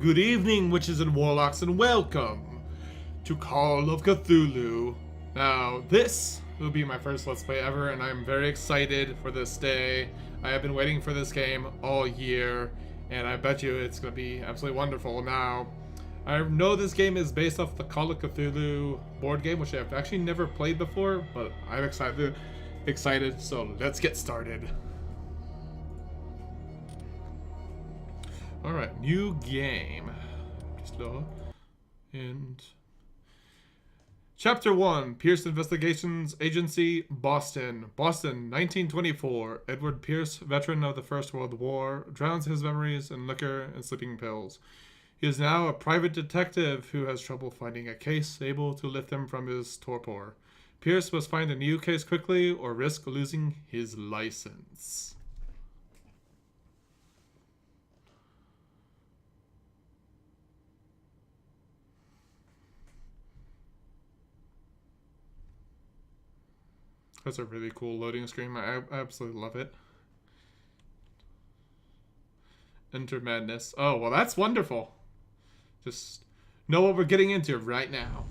Good evening, witches and warlocks, and welcome to Call of Cthulhu. Now, this will be my first Let's Play ever, and I'm very excited for this day. I have been waiting for this game all year, and I bet you it's going to be absolutely wonderful. Now, I know this game is based off the Call of Cthulhu board game, which I've actually never played before, but I'm excited, so let's get started. Alright, new game. Just load. And Chapter 1, Pierce Investigations Agency, Boston. Boston, 1924. Edward Pierce, veteran of the First World War, drowns his memories in liquor and sleeping pills. He is now a private detective who has trouble finding a case able to lift him from his torpor. Pierce must find a new case quickly or risk losing his license. That's a really cool loading screen. I absolutely love it. Enter madness. Oh, well, that's wonderful. Just know what we're getting into right now.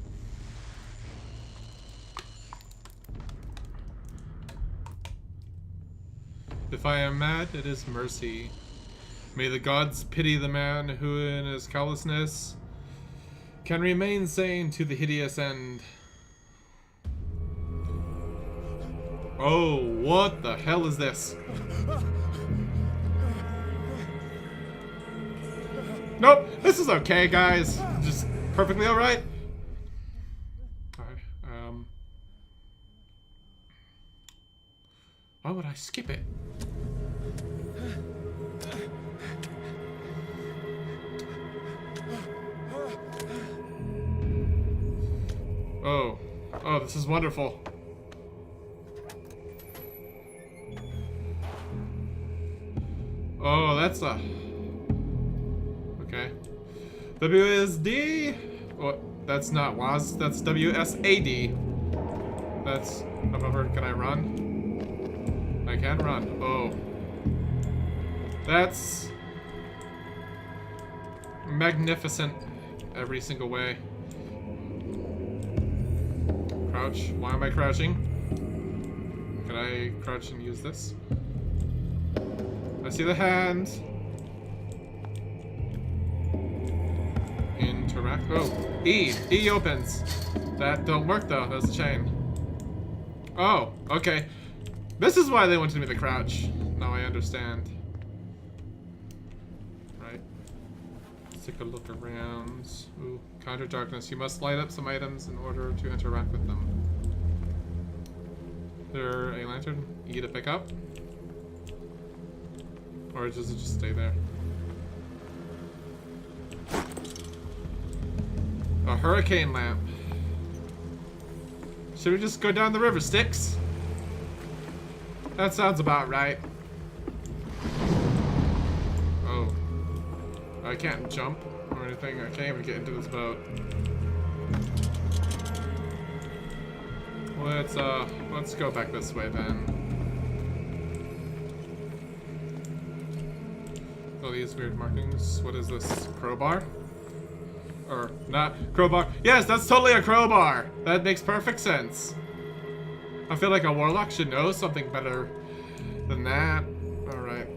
If I am mad, it is mercy. May the gods pity the man who in his callousness can remain sane to the hideous end. Oh, what the hell is this? Nope, this is okay, guys. Just perfectly alright. Alright, why would I skip it? Oh, this is wonderful. Oh, that's a... Okay. WSD? Oh, that's not WAS, that's WSAD. That's... However, can I run? I can run. Oh. That's... magnificent every single way. Crouch. Why am I crouching? Can I crouch and use this? I see the hand. Interact. Oh, E. E opens. That don't work though. That's a chain. Oh, okay. This is why they wanted me to crouch. Now I understand. Right. Let's take a look around. Ooh, counter darkness. You must light up some items in order to interact with them. There a lantern? E to pick up? Or does it just stay there? A hurricane lamp. Should we just go down the river, Styx? That sounds about right. Oh. I can't jump or anything. I can't even get into this boat. Let's go back this way then. Oh, these weird markings. What is this? Crowbar? Or not crowbar? Yes, that's totally a crowbar! That makes perfect sense. I feel like a warlock should know something better than that. Alright.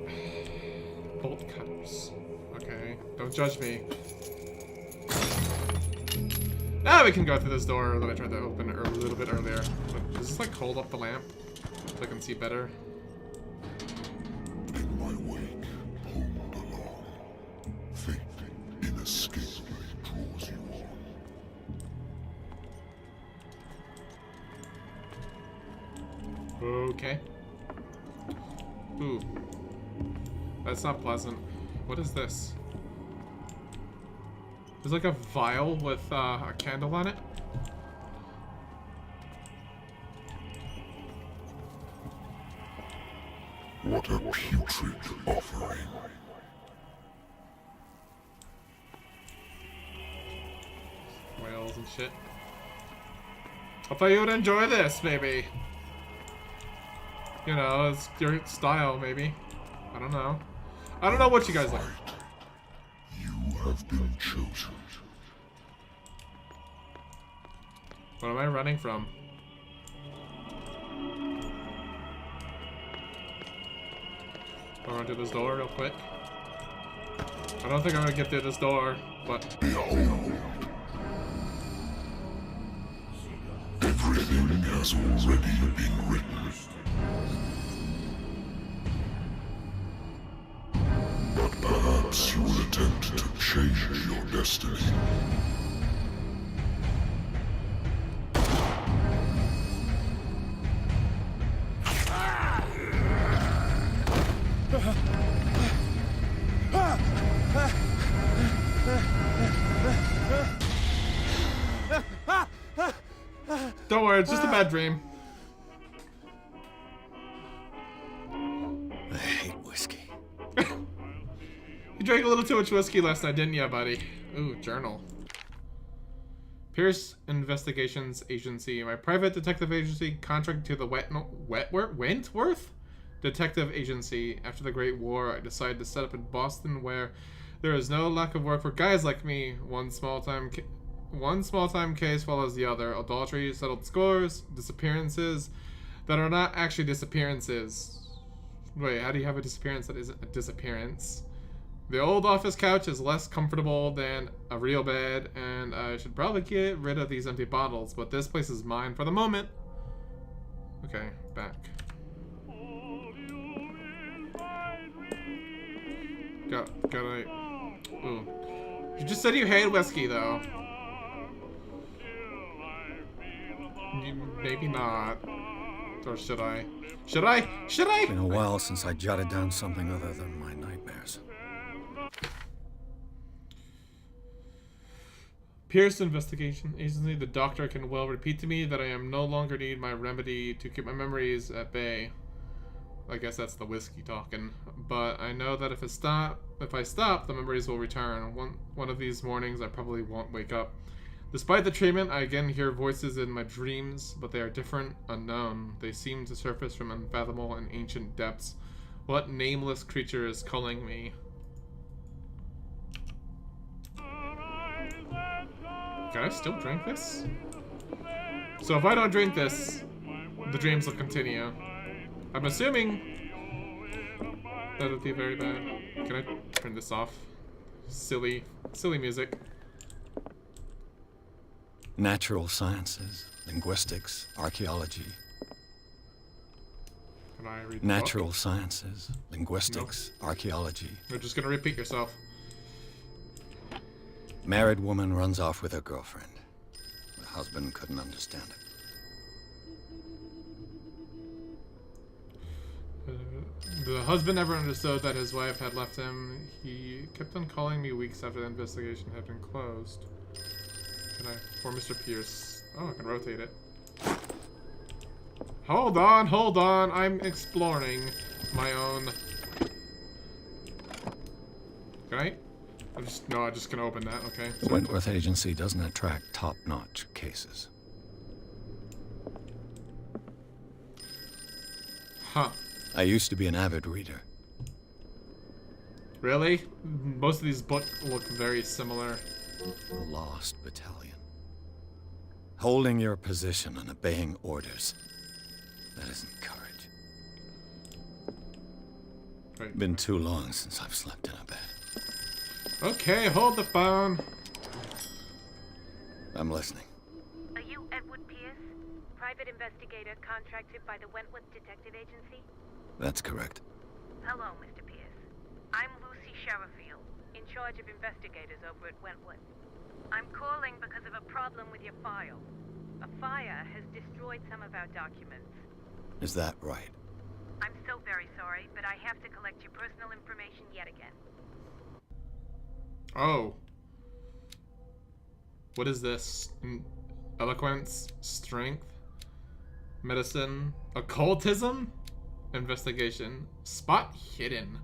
Bolt cutters. Okay, don't judge me. Now we can go through this door that I tried to open a little bit earlier. But does this like hold up the lamp so I can see better? In my wake, hold along. Fate inescapably draws you on. Okay. Ooh. That's not pleasant. What is this? There's like a vial with a candle on it. What a putrid offering. Whales and shit. I thought you would enjoy this, maybe. You know, it's your style, maybe. I don't know. I don't know what you guys like. You have been chosen. What am I running from? I'll run through this door real quick. I don't think I'm gonna get through this door, but... Behold! Everything has already been written. But perhaps you will attempt to change your destiny. Don't worry, it's just a bad dream. I hate whiskey. You drank a little too much whiskey last night, didn't ya, buddy? Ooh, journal. Pierce Investigations Agency. My private detective agency contracted to the Wentworth Detective Agency. After the Great War, I decided to set up in Boston, where there is no lack of work for guys like me. One small-time case follows the other. Adultery, settled scores, disappearances that are not actually disappearances. Wait, how do you have a disappearance that isn't a disappearance? The old office couch is less comfortable than a real bed, and I should probably get rid of these empty bottles, but this place is mine for the moment. Okay, back. Gotta... Ooh. You just said you hate whiskey, though. Maybe not. Or should I? Should I? Should I? It's been a while since I jotted down something other than my nightmares. Pierce Investigation Agency. The doctor can well repeat to me that I am no longer need my remedy to keep my memories at bay. I guess that's the whiskey talking. But I know that if I stop, the memories will return. One of these mornings, I probably won't wake up. Despite the treatment, I again hear voices in my dreams, but they are different, unknown. They seem to surface from unfathomable and ancient depths. What nameless creature is calling me? Can I still drink this? So if I don't drink this, the dreams will continue. I'm assuming that would be very bad. Can I turn this off? Silly music. Natural sciences, linguistics, archaeology. Can I read the Natural book? sciences, linguistics, archaeology. You're just gonna repeat yourself. Married woman runs off with her girlfriend. The husband couldn't understand it. The husband never understood that his wife had left him. He kept on calling me weeks after the investigation had been closed. Can I? For Mr. Pierce. Oh, I can rotate it. Hold on. I'm exploring my own. Can I? I'm just gonna open that. Okay. The Wentworth Agency doesn't attract top-notch cases. Huh. I used to be an avid reader. Really? Most of these books look very similar. The Lost Battalion. Holding your position and obeying orders. That isn't courage. Right. Been too long since I've slept in a bed. Okay, hold the phone. I'm listening. Are you Edward Pierce, private investigator contracted by the Wentworth Detective Agency? That's correct. Hello, Mr. Pierce. I'm Lucy Sherifield, in charge of investigators over at Wentworth. I'm calling because of a problem with your file. A fire has destroyed some of our documents. Is that right? I'm so very sorry, but I have to collect your personal information yet again. Oh. What is this? Eloquence? Strength? Medicine? Occultism? Investigation? Spot hidden.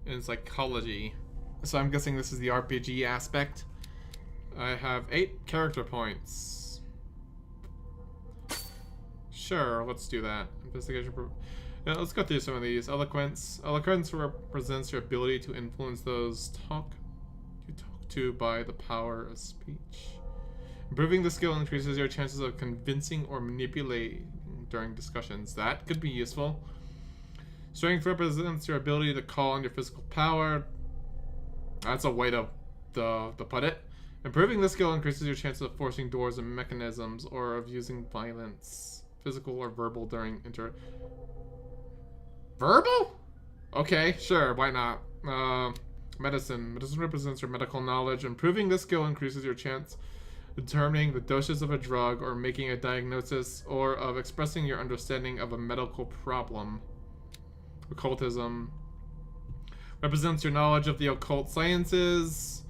In psychology. So I'm guessing this is the RPG aspect. I have 8 character points. Sure, let's do that. Investigation. Yeah, let's go through some of these. Eloquence. Eloquence represents your ability to influence those to by the power of speech. Improving the skill increases your chances of convincing or manipulating during discussions. That could be useful. Strength represents your ability to call on your physical power. That's a way to put it. Improving this skill increases your chances of forcing doors and mechanisms or of using violence, physical or verbal during Verbal? Okay, sure, why not? Medicine. Medicine represents your medical knowledge. Improving this skill increases your chance of determining the dosage of a drug or making a diagnosis or of expressing your understanding of a medical problem. Occultism represents your knowledge of the occult sciences,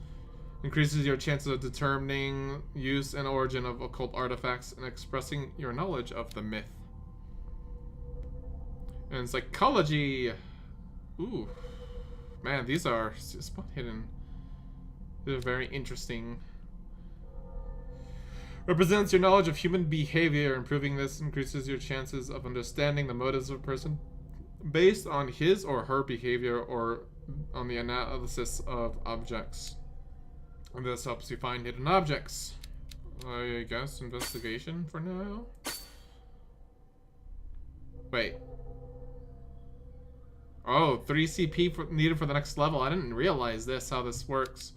increases your chances of determining use and origin of occult artifacts and expressing your knowledge of the myth. And psychology. Ooh. Man, these are spot hidden. These are very interesting. Represents your knowledge of human behavior. Improving this increases your chances of understanding the motives of a person based on his or her behavior or on the analysis of objects. And this helps you find hidden objects. I guess investigation for now. Wait. Oh, 3 CP needed for the next level. I didn't realize how this works.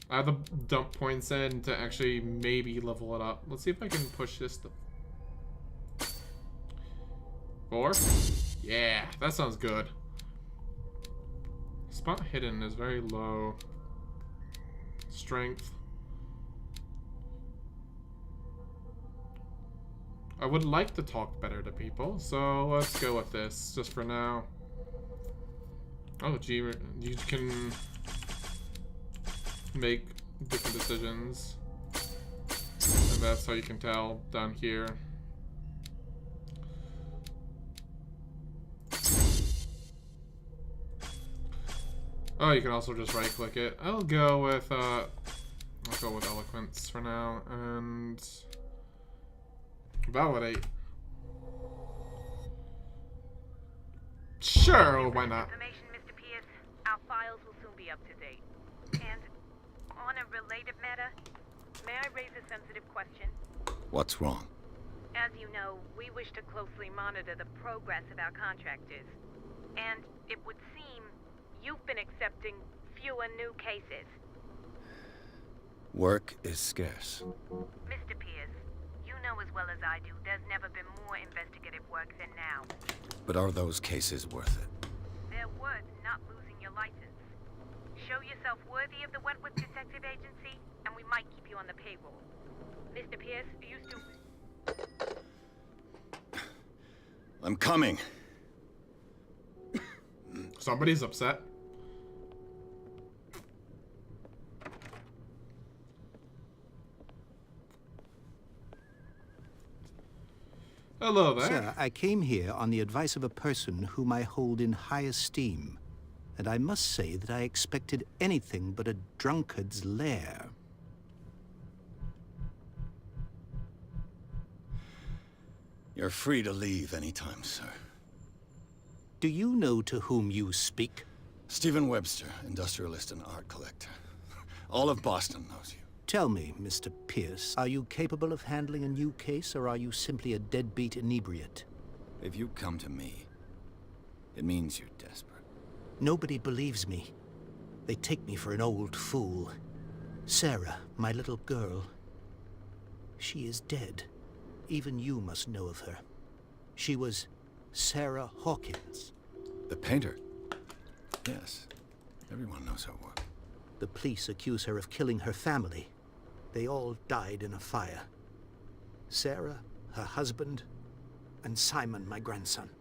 I have the dump points in to actually maybe level it up. Let's see if I can push this to 4. Yeah, that sounds good. Spot hidden is very low. Strength. I would like to talk better to people, so let's go with this just for now. Oh, gee, you can make different decisions, and that's how you can tell down here. Oh, you can also just right-click it. I'll go with eloquence for now and validate. Sure, why not? Information, Mr. Pierce. Our files will soon be up to date. And on a related matter, may I raise a sensitive question? What's wrong? As you know, we wish to closely monitor the progress of our contractors. And it would seem you've been accepting fewer new cases. Work is scarce. Mr. Pierce, you know as well as I do, there's never been more investigative work than now. But are those cases worth it? They're worth not losing your license. Show yourself worthy of the Wentworth Detective Agency, and we might keep you on the payroll. Mr. Pierce, you still... I'm coming. Somebody's upset. Hello there. Sir, I came here on the advice of a person whom I hold in high esteem, and I must say that I expected anything but a drunkard's lair. You're free to leave anytime, sir. Do you know to whom you speak? Stephen Webster, industrialist and art collector. All of Boston knows you. Tell me, Mr. Pierce, are you capable of handling a new case, or are you simply a deadbeat inebriate? If you come to me, it means you're desperate. Nobody believes me. They take me for an old fool. Sarah, my little girl, she is dead. Even you must know of her. She was Sarah Hawkins. The painter? Yes. Everyone knows her work. The police accuse her of killing her family. They all died in a fire. Sarah, her husband, and Simon, my grandson.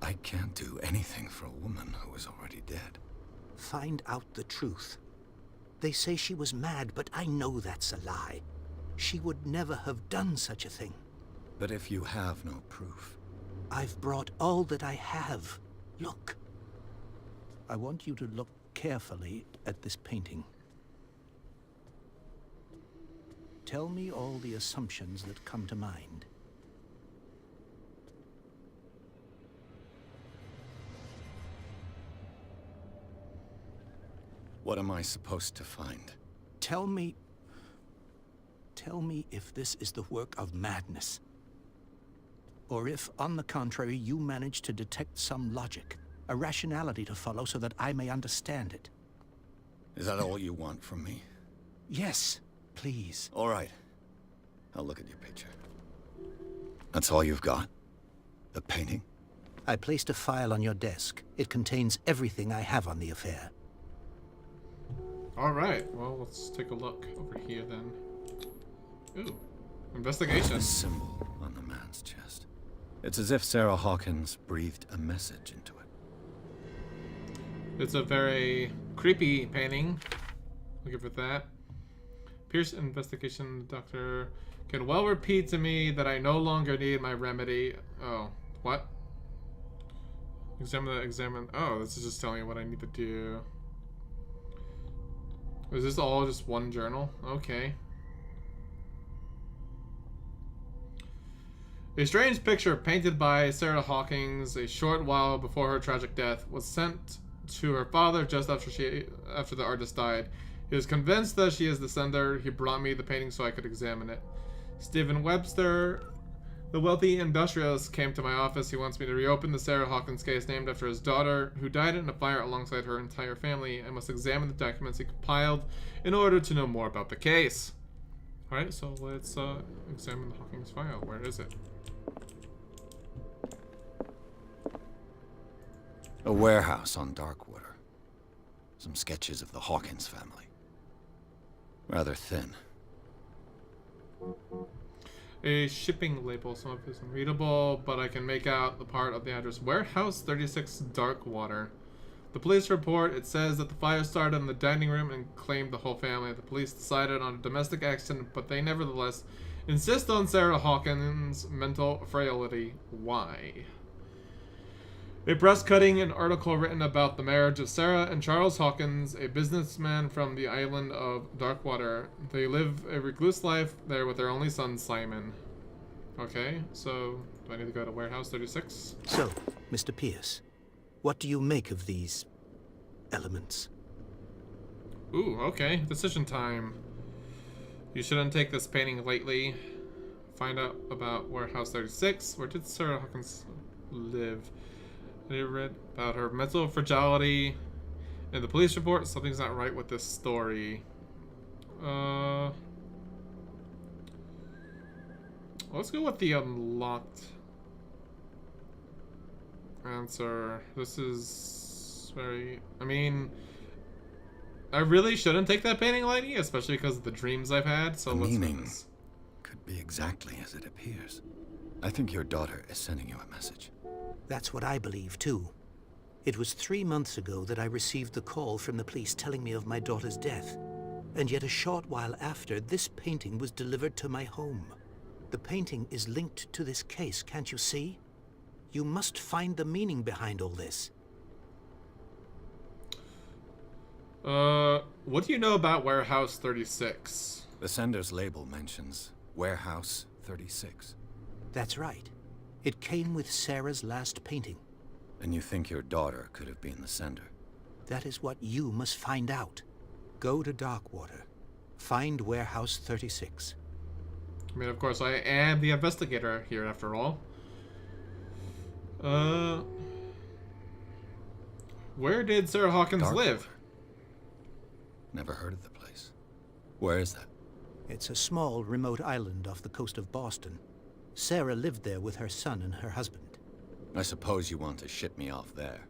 I can't do anything for a woman who is already dead. Find out the truth. They say she was mad, but I know that's a lie. She would never have done such a thing. But if you have no proof... I've brought all that I have. Look. I want you to look carefully at this painting. Tell me all the assumptions that come to mind. What am I supposed to find? Tell me if this is the work of madness. Or if, on the contrary, you manage to detect some logic, a rationality to follow so that I may understand it. Is that all you want from me? Yes, please. All right. I'll look at your picture. That's all you've got? The painting? I placed a file on your desk. It contains everything I have on the affair. Alright, well, let's take a look over here then. Ooh, What's investigation. the symbol on the man's chest? It's as if Sarah Hawkins breathed a message into it. It's a very creepy painting. Looking for that. Pierce investigation doctor can well repeat to me that I no longer need my remedy. Oh, what? Examine. Oh, this is just telling me what I need to do. Is this all just one journal? Okay. A strange picture painted by Sarah Hawkins a short while before her tragic death was sent to her father just after the artist died. He was convinced that she is the sender. He brought me the painting so I could examine it. Stephen Webster, the wealthy industrialist, came to my office. He wants me to reopen the Sarah Hawkins case named after his daughter, who died in a fire alongside her entire family. I must examine the documents he compiled in order to know more about the case. Alright, so let's examine the Hawkins file. Where is it? A warehouse on Darkwater. Some sketches of the Hawkins family. Rather thin. A shipping label. Some of it is unreadable, but I can make out the part of the address. Warehouse 36 Darkwater. The police report, it says that the fire started in the dining room and claimed the whole family. The police decided on a domestic action, but they nevertheless insist on Sarah Hawkins' mental frailty. Why? A press cutting, an article written about the marriage of Sarah and Charles Hawkins, a businessman from the island of Darkwater. They live a recluse life there with their only son, Simon. Okay, so do I need to go to Warehouse 36? So, Mr. Pierce, what do you make of these elements? Ooh, okay. Decision time. You shouldn't take this painting lightly. Find out about Warehouse 36. Where did Sarah Hawkins live? I read about her mental fragility in the police report. Something's not right with this story. Let's go with the unlocked answer. This is very... I mean, I really shouldn't take that painting lightly, especially because of the dreams I've had. So The let's do meaning this. could be exactly as it appears. I think your daughter is sending you a message. That's what I believe, too. It was 3 months ago that I received the call from the police telling me of my daughter's death. And yet a short while after, this painting was delivered to my home. The painting is linked to this case, can't you see? You must find the meaning behind all this. What do you know about Warehouse 36? The sender's label mentions Warehouse 36. That's right. It came with Sarah's last painting. And you think your daughter could have been the sender? That is what you must find out. Go to Darkwater. Find Warehouse 36. I mean, of course, I am the investigator here, after all. Where did Sarah Hawkins live? Never heard of the place. Where is that? It's a small, remote island off the coast of Boston. Sarah lived there with her son and her husband. I suppose you want to ship me off there.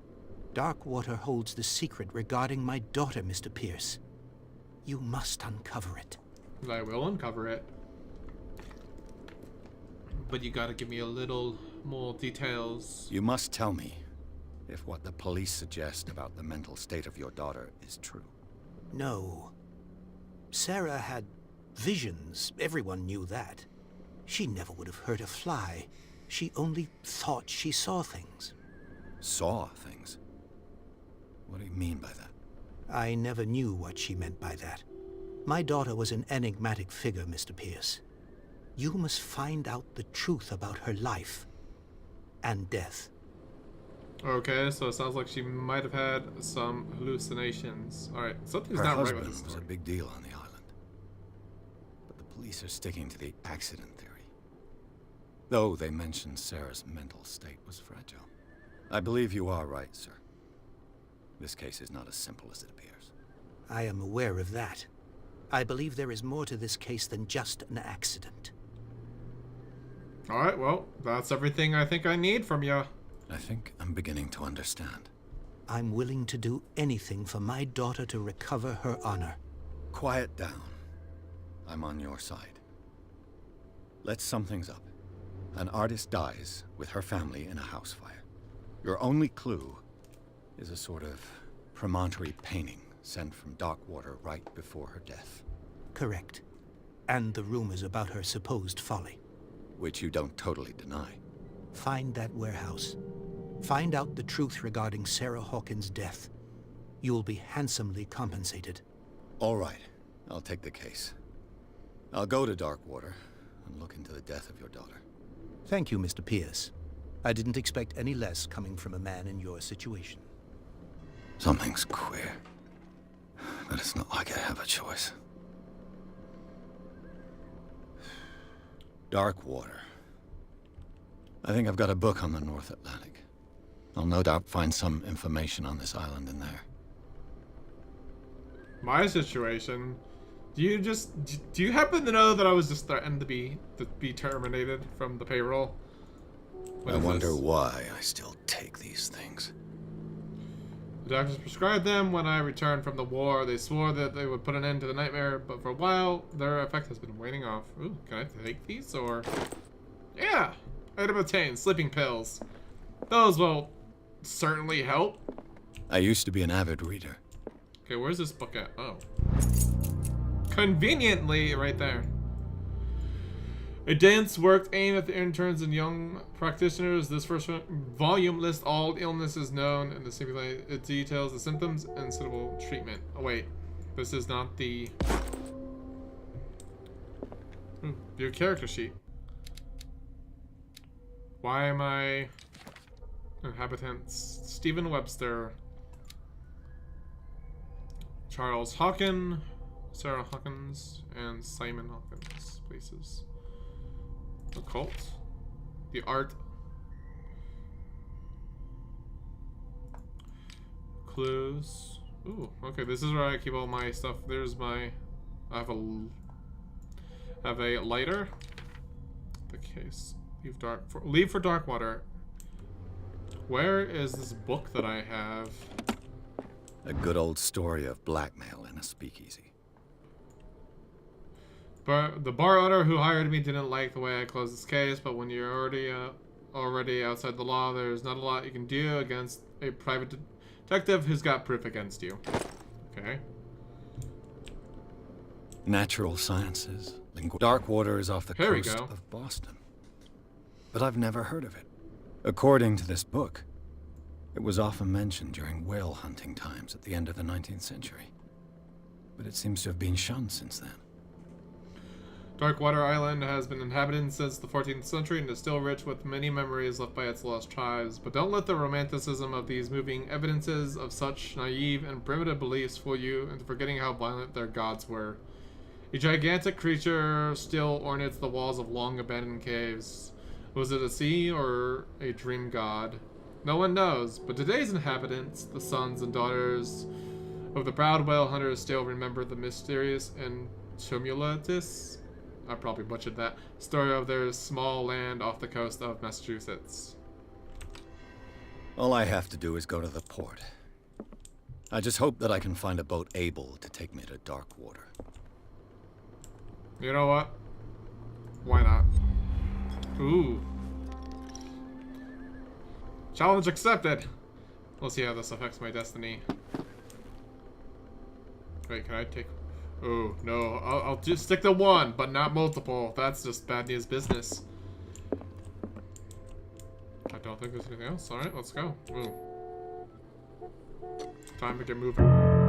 Darkwater holds the secret regarding my daughter, Mr. Pierce. You must uncover it. I will uncover it. But you gotta give me a little more details. You must tell me if what the police suggest about the mental state of your daughter is true. No. Sarah had visions. Everyone knew that. She never would have hurt a fly. She only thought she saw things. Saw things? What do you mean by that? I never knew what she meant by that. My daughter was an enigmatic figure, Mr. Pierce. You must find out the truth about her life and death. Okay, so it sounds like she might have had some hallucinations. Alright, something's Her not right husband with this was a story. big deal on the island. But the police are sticking to the accident theory. Though they mentioned Sarah's mental state was fragile. I believe you are right, sir. This case is not as simple as it appears. I am aware of that. I believe there is more to this case than just an accident. Alright, well, that's everything I think I need from you. I think I'm beginning to understand. I'm willing to do anything for my daughter to recover her honor. Quiet down. I'm on your side. Let's sum things up. An artist dies with her family in a house fire. Your only clue is a sort of promontory painting sent from Darkwater right before her death. Correct. And the rumors about her supposed folly. Which you don't totally deny. Find that warehouse. Find out the truth regarding Sarah Hawkins' death. You'll be handsomely compensated. All right, I'll take the case. I'll go to Darkwater and look into the death of your daughter. Thank you, Mr. Pierce. I didn't expect any less coming from a man in your situation. Something's queer. But it's not like I have a choice. Darkwater. I think I've got a book on the North Atlantic. I'll no doubt find some information on this island in there. My situation. Do you happen to know that I was just threatened to be terminated from the payroll? What I is wonder this? why I still take these things. The doctors prescribed them when I returned from the war. They swore that they would put an end to the nightmare, but for a while, their effect has been waning off. Ooh, can I take these, or... Yeah! Item obtained, sleeping pills. Those will certainly help. I used to be an avid reader. Okay, where's this book at? Oh. Conveniently, right there. A dense work aimed at the interns and young practitioners. This first volume lists all illnesses known and it details the symptoms and suitable treatment. Oh wait, this is not the... Ooh, your character sheet. Why am I... Inhabitants. Stephen Webster. Charles Hawkins. Sarah Hawkins. And Simon Hawkins. Places. Occult. The art. Clues. Ooh, okay, this is where I keep all my stuff. There's my... I have a lighter. The case. Leave for Darkwater. Where is this book that I have? A good old story of blackmail in a speakeasy. But the bar owner who hired me didn't like the way I closed this case, but when you're already outside the law, there's not a lot you can do against a private detective who's got proof against you. Okay. Natural sciences. Darkwater is off the Here we coast go. of Boston. But I've never heard of it. According to this book, it was often mentioned during whale hunting times at the end of the 19th century. But it seems to have been shunned since then. Darkwater Island has been inhabited since the 14th century and is still rich with many memories left by its lost tribes. But don't let the romanticism of these moving evidences of such naive and primitive beliefs fool you into forgetting how violent their gods were. A gigantic creature still ornates the walls of long abandoned caves. Was it a sea or a dream god? No one knows, but today's inhabitants, the sons and daughters of the proud whale hunters, still remember the mysterious and tumultuous, I probably butchered that, story of their small land off the coast of Massachusetts. All I have to do is go to the port. I just hope that I can find a boat able to take me to Darkwater. You know what? Why not? Ooh. Challenge accepted! We'll see how this affects my destiny. Wait, can I take... Oh, no. I'll just stick to one, but not multiple. That's just bad news business. I don't think there's anything else. Alright, let's go. Ooh. Time to get moving.